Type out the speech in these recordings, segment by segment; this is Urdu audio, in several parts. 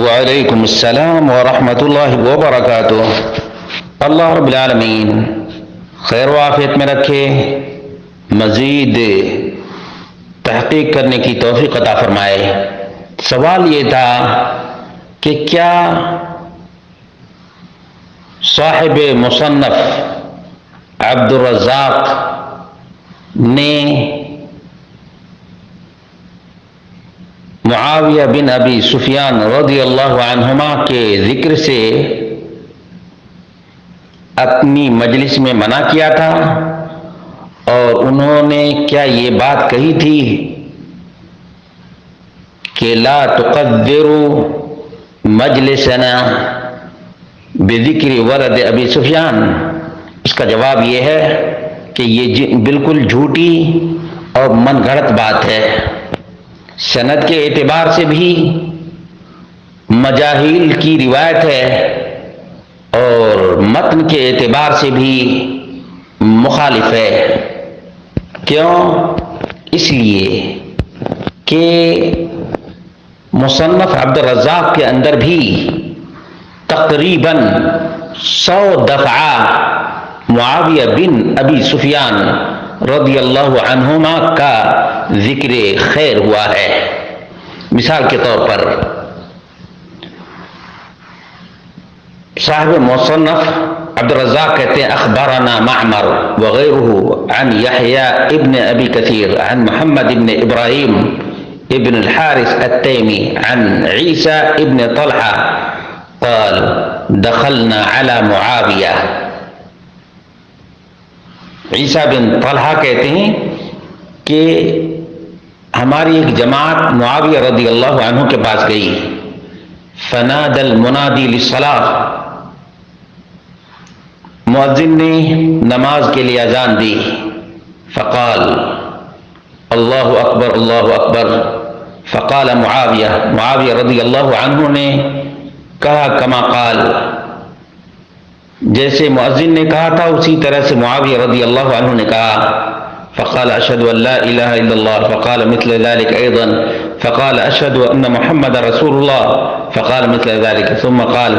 وعلیکم السلام ورحمۃ اللہ وبرکاتہ۔ اللہ رب العالمین خیر و عافیت میں رکھے، مزید تحقیق کرنے کی توفیق عطا فرمائے۔ سوال یہ تھا کہ کیا صاحب مصنف عبد الرزاق نے معاویہ بن ابی سفیان رضی اللہ عنہما کے ذکر سے اپنی مجلس میں منع کیا تھا، اور انہوں نے کیا یہ بات کہی تھی کہ لا تقدروا مجلسنا بذکر ولد ابی سفیان؟ اس کا جواب یہ ہے کہ یہ بالکل جھوٹی اور من گھڑت بات ہے۔ سند کے اعتبار سے بھی مجاہیل کی روایت ہے اور متن کے اعتبار سے بھی مخالف ہے۔ کیوں؟ اس لیے کہ مصنف عبد الرزاق کے اندر بھی تقریباً 100 دفعہ معاویہ بن ابی سفیان رضی اللہ عنہما کا ذکر خیر ہوا ہے۔ مثال کے طور پر صاحب مصنف عبد الرزاق کہتے ہیں اخبرنا معمر وغیرہ عن یحییٰ ابن ابی کثیر عن محمد ابن ابراہیم ابن الحارث التیمی عن عیسیٰ ابن طلحہ قال دخلنا على معاویہ۔ عیسیٰ بن طلحہ کہتے ہیں کہ ہماری ایک جماعت معاویہ رضی اللہ عنہ کے پاس گئی، فنادى المنادی للصلاة، مؤذن نے نماز کے لیے اذان دی، فقال اللہ اکبر اللہ اکبر، فقال معاویہ رضی اللہ عنہ نے کہا کما قال، جیسے مؤذن نے کہا تھا اسی طرح سے معاویہ رضی اللہ عنہ نے کہا، فقال اشهد ان لا الہ الا اللہ، فقال مثل ذلك ايضا، فقال اشهد ان محمد رسول اللہ، فقال مثل ذلك، ثم قال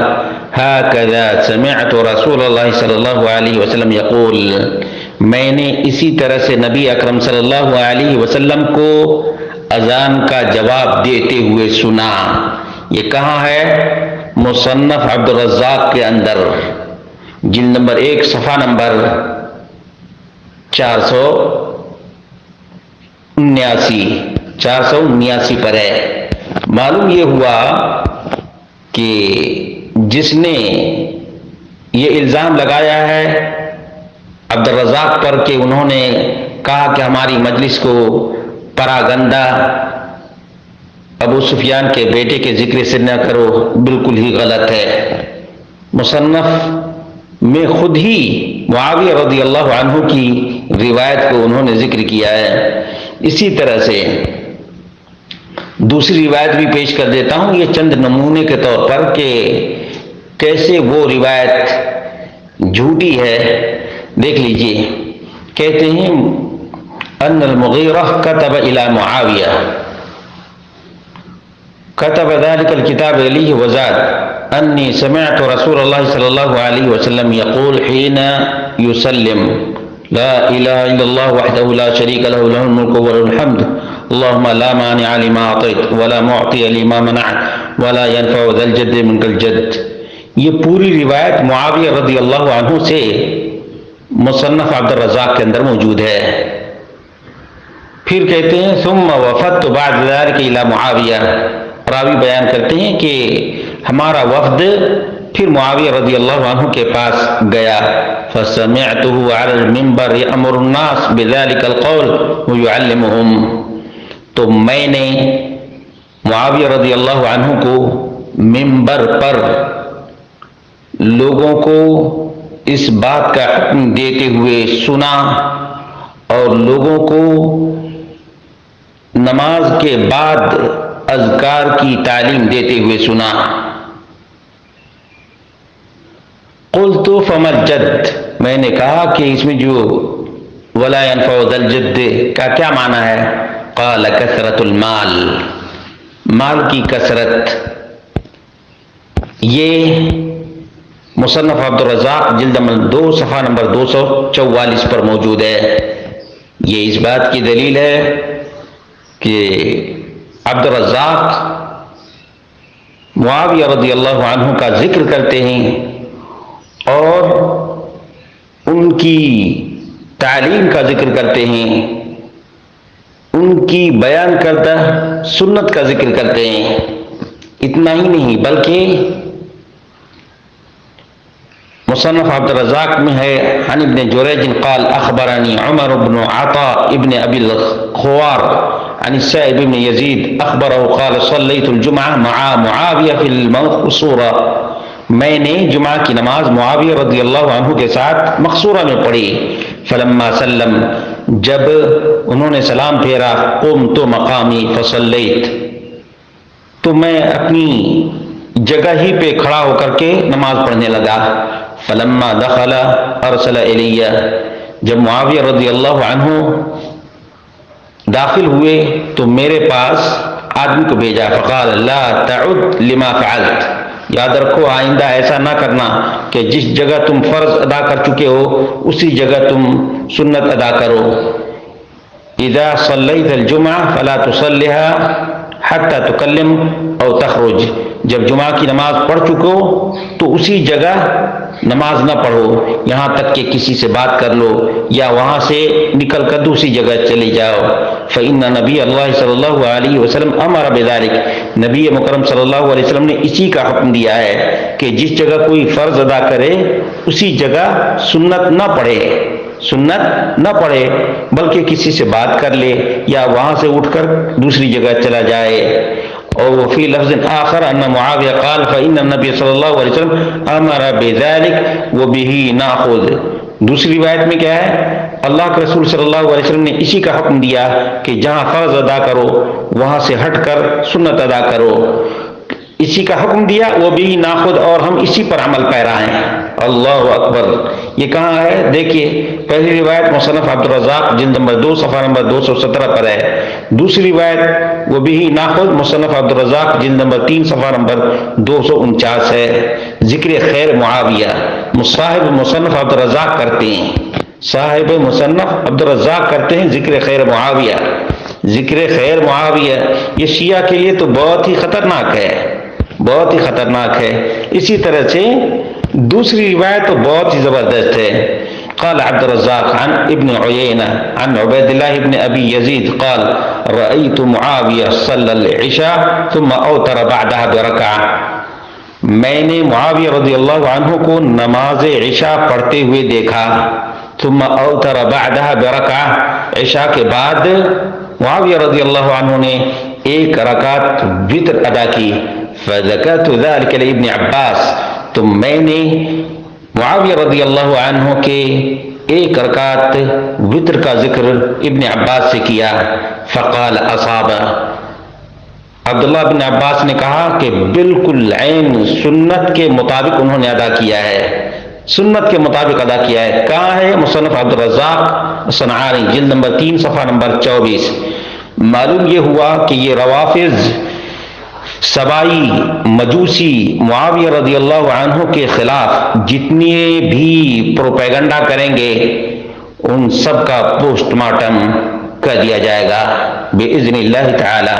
هكذا سمعت رسول اللہ صلی اللہ علیہ وسلم یقول، میں نے اسی طرح سے نبی اکرم صلی اللہ علیہ وسلم کو اذان کا جواب دیتے ہوئے سنا۔ یہ کہاں ہے؟ مصنف عبد الرزاق کے اندر، جلد نمبر 1 صفحہ نمبر 479 پر ہے۔ معلوم یہ ہوا کہ جس نے یہ الزام لگایا ہے عبد الرزاق پر کہ انہوں نے کہا کہ ہماری مجلس کو پراگندہ ابو سفیان کے بیٹے کے ذکر سے نہ کرو، بالکل ہی غلط ہے۔ مصنف میں خود ہی معاویہ رضی اللہ عنہ کی روایت کو انہوں نے ذکر کیا ہے۔ اسی طرح سے دوسری روایت بھی پیش کر دیتا ہوں، یہ چند نمونے کے طور پر کہ کیسے وہ روایت جھوٹی ہے۔ دیکھ لیجئے، کہتے ہیں ان المغیرہ کتب الی معاویہ، كتب ذلك الكتاب إليه وزاد أني سمعت رسول الله صلى الله عليه وسلم يقول حين يسلم لا إله إلا الله وحده لا شريك له له الملك وله الحمد اللهم لا مانع لما أعطيت ولا معطي لما منعت ولا ينفع ذا الجد منك الجد۔ یہ پوری روایت معاویہ رضی اللہ عنہ سے مصنف عبد الرزاق کے اندر موجود ہے۔ پھر کہتے ہیں ثم وفدت بعد ذلك إلى معاویہ، راوی بیان کرتے ہیں کہ ہمارا وفد پھر معاویہ رضی اللہ عنہ کے پاس گیا، فسمعته على المنبر يأمر الناس بذلك القول ويعلمهم، تو میں نے معاویہ رضی اللہ عنہ کو منبر پر لوگوں کو اس بات کا حکم دیتے ہوئے سنا اور لوگوں کو نماز کے بعد اذکار کی تعلیم دیتے ہوئے سنا۔ قلت فما الجد، میں نے کہا کہ اس میں جو ولا ينفع ذا الجد کا کیا معنی ہے؟ قال کثرت المال، مال کی کثرت۔ یہ مصنف عبدالرزاق جلد نمبر 2 صفحہ نمبر 244 پر موجود ہے۔ یہ اس بات کی دلیل ہے کہ عبدالرزاق معاویہ رضی اللہ عنہ کا ذکر کرتے ہیں اور ان کی تعلیم کا ذکر کرتے ہیں، ان کی بیان کردہ سنت کا ذکر کرتے ہیں۔ اتنا ہی نہیں بلکہ مصنف عبدالرزاق میں ہے عن ابن جریج قال اخبرنی عمر بن عطاء ابن ابی الخوار عن السائب بن یزید اخبره قال صلیت الجمعہ مع معاویہ فی المقصورہ، میں نے جمعہ کی نماز معاویہ رضی اللہ عنہ کے ساتھ مقصورہ میں پڑھی۔ فلما سلم، جب انہوں نے سلام پھیرا، قمت مقامی فصلیت، تو میں اپنی جگہ ہی پہ کھڑا ہو کر کے نماز پڑھنے لگا۔ فلما دخل ارسل الیہ، جب معاویہ رضی اللہ عنہ داخل ہوئے تو میرے پاس آدمی کو بھیجا، فقال لا تعد لما فعلت، یاد رکھو آئندہ ایسا نہ کرنا کہ جس جگہ تم فرض ادا کر چکے ہو اسی جگہ تم سنت ادا کرو۔ اذا صلیت الجمعہ فلا تصلها حتی تکلم او تخرج، جب جمعہ کی نماز پڑھ چکو تو اسی جگہ نماز نہ پڑھو یہاں تک کہ کسی سے بات کر لو یا وہاں سے نکل کر دوسری جگہ چلی جاؤ۔ فإن نبی اللہ صلی اللہ علیہ وسلم امر بذلک، نبی مکرم صلی اللہ علیہ وسلم نے اسی کا حکم دیا ہے کہ جس جگہ کوئی فرض ادا کرے اسی جگہ سنت نہ پڑھے، سنت نہ پڑھے بلکہ کسی سے بات کر لے یا وہاں سے اٹھ کر دوسری جگہ چلا جائے۔ اور فی لفظ آخر ان معاویہ قال فإن النبی صلی اللہ علیہ وسلم امر بذلک وبه ناخذ، دوسری روایت میں کیا ہے؟ اللہ کے رسول صلی اللہ علیہ وسلم نے اسی کا حکم دیا کہ جہاں فرض ادا کرو وہاں سے ہٹ کر سنت ادا کرو، اسی کا حکم دیا، وہ بھی ناخذ، اور ہم اسی پر عمل پیرا ہیں۔ اللہ اکبر، یہ کہاں ہے؟ دیکھیے پہلی روایت مصنف عبدالرزاق جلد نمبر 2 صفحہ نمبر 217 پر ہے، دوسری روایت وہ بھی ناخذ مصنف عبدالرزاق جلد نمبر 3 صفحہ نمبر 249 ہے۔ ذکر خیر معاویہ، صاحب مصنف عبدالرزاق کرتے ہیں، صاحب مصنف عبدالرزاق کرتے ہیں ذکر خیر معاویہ۔ ذکر خیر معاویہ یہ شیعہ کے لیے تو بہت ہی خطرناک ہے، بہت ہی خطرناک ہے۔ اسی طرح سے دوسری روایت تو بہت ہی زبردست ہے۔ قال عبد الرزاق عن ابن عیینہ عن عبید اللہ ابن ابی یزید قال رأیت معاویہ صلی العشاء ثم اوتر بعدها برکعہ، میں نے معاویہ رضی اللہ عنہ کو نماز عشاء پڑھتے ہوئے دیکھا، ثم اوتر بعدها برکعہ، عشاء کے بعد معاویہ رضی اللہ عنہ نے ایک رکعت وتر ادا کی۔ فذکرت ذلک لابن عباس، تو میں نے معاویہ رضی اللہ عنہ کے ایک رکعت وتر کا ذکر ابن عباس سے کیا۔ فقال اصاب، عبداللہ بن عباس نے کہا کہ بالکل عین سنت کے مطابق انہوں نے ادا کیا ہے، سنت کے مطابق ادا کیا ہے۔ کہاں ہے؟ مصنف عبدالرزاق صنعانی جلد نمبر 3 صفحہ نمبر 24۔ معلوم یہ ہوا کہ یہ روافض، سبائی، مجوسی معاویہ رضی اللہ عنہ کے خلاف جتنے بھی پروپیگنڈا کریں گے ان سب کا پوسٹ مارٹم کر دیا جائے گا بإذن اللہ تعالی۔